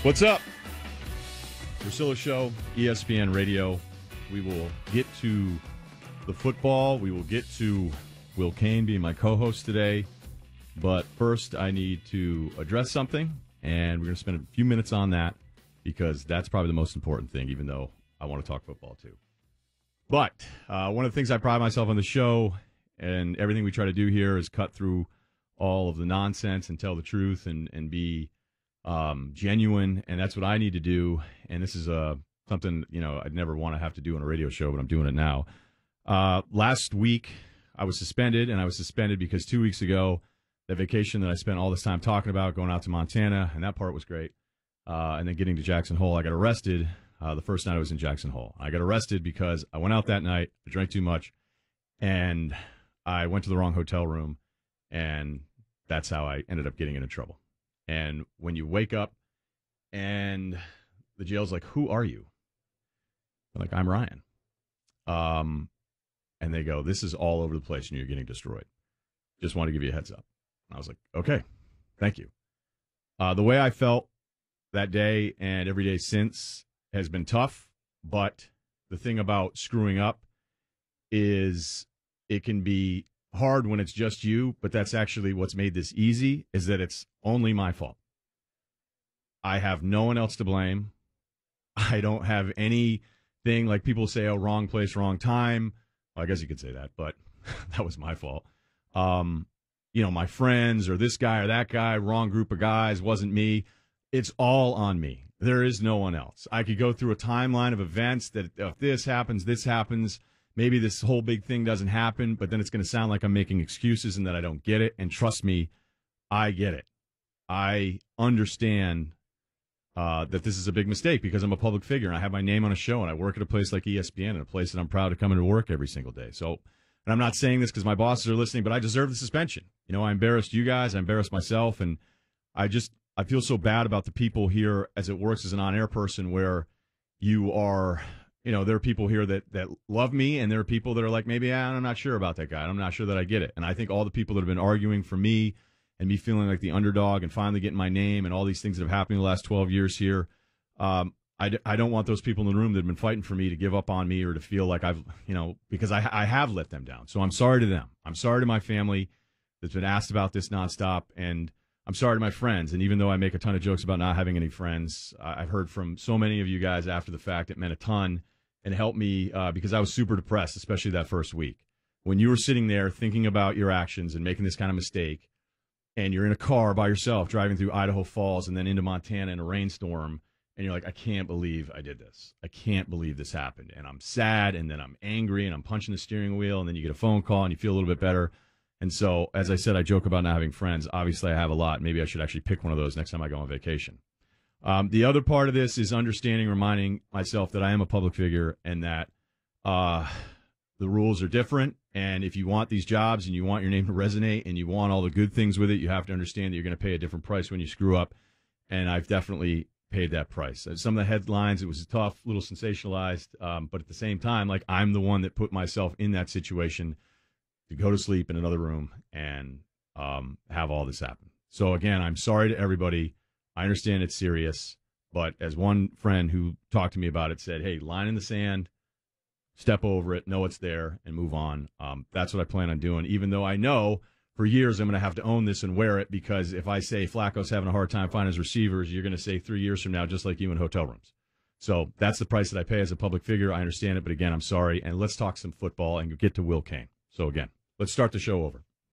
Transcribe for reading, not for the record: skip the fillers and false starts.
What's up? Russillo Show, ESPN Radio. We will get to the football. We will get to Will Kane being my co-host today. But first, I need to address something, and we're going to spend a few minutes on that because that's probably the most important thing, even though I want to talk football too. But one of the things I pride myself on the show and everything we try to do here is cut through all of the nonsense and tell the truth and be genuine, and that's what I need to do. And this is something I'd never want to have to do on a radio show, but I'm doing it now. Last week I was suspended, and I was suspended because 2 weeks ago, the vacation that I spent all this time talking about, going out to Montana, and that part was great, and then getting to Jackson Hole, I got arrested the first night I was in Jackson Hole. I got arrested because I went out that night, I drank too much, and I went to the wrong hotel room, and that's how I ended up getting into trouble. And when you wake up and the jail's like, "Who are you?" I'm like, "I'm Ryan." And they go, "This is all over the place and you're getting destroyed. Just want to give you a heads up." And I was like, "Okay, thank you." The way I felt that day and every day since has been tough, but the thing about screwing up is it can be hard when it's just you, but that's actually what's made this easy, is that it's only my fault. I have no one else to blame. I don't have anything like people say, "Oh, wrong place, wrong time." Well, I guess you could say that, but that was my fault. My friends or this guy or that guy, wrong group of guys, wasn't me. It's all on me. There is no one else. I could go through a timeline of events that if this happens, maybe this whole big thing doesn't happen, but then it's going to sound like I'm making excuses and that I don't get it. And trust me, I get it. I understand that this is a big mistake because I'm a public figure and I have my name on a show and I work at a place like ESPN and a place that I'm proud to come into work every single day. So, and I'm not saying this because my bosses are listening, but I deserve the suspension. I embarrassed you guys, I embarrassed myself, and I feel so bad about the people here as it works as an on-air person where you are, there are people here that love me, and there are people that are like, maybe I'm not sure about that guy. I'm not sure that I get it. And I think all the people that have been arguing for me and me feeling like the underdog and finally getting my name and all these things that have happened in the last 12 years here, I don't want those people in the room that have been fighting for me to give up on me or to feel like because I have let them down. So I'm sorry to them. I'm sorry to my family that's been asked about this nonstop, and I'm sorry to my friends. And even though I make a ton of jokes about not having any friends, I've heard from so many of you guys after the fact. It meant a ton and helped me because I was super depressed, especially that first week. When you were sitting there thinking about your actions and making this kind of mistake, and you're in a car by yourself driving through Idaho Falls and then into Montana in a rainstorm, and you're like, "I can't believe I did this. I can't believe this happened." And I'm sad, and then I'm angry, and I'm punching the steering wheel, and then you get a phone call, and you feel a little bit better. And so, as I said, I joke about not having friends. Obviously, I have a lot. Maybe I should actually pick one of those next time I go on vacation. The other part of this is understanding, reminding myself that I am a public figure and that the rules are different. And if you want these jobs and you want your name to resonate and you want all the good things with it, you have to understand that you're going to pay a different price when you screw up. And I've definitely paid that price. Some of the headlines, it was tough, a little sensationalized. But at the same time, like, I'm the one that put myself in that situation to go to sleep in another room and have all this happen. So, again, I'm sorry to everybody. I understand it's serious. But as one friend who talked to me about it said, "Hey, line in the sand, step over it, know it's there, and move on." That's what I plan on doing, even though I know for years I'm going to have to own this and wear it, because if I say Flacco's having a hard time finding his receivers, you're going to say 3 years from now, just like you in hotel rooms. So that's the price that I pay as a public figure. I understand it, but again, I'm sorry. And let's talk some football and get to Will Kane. So again, let's start the show over.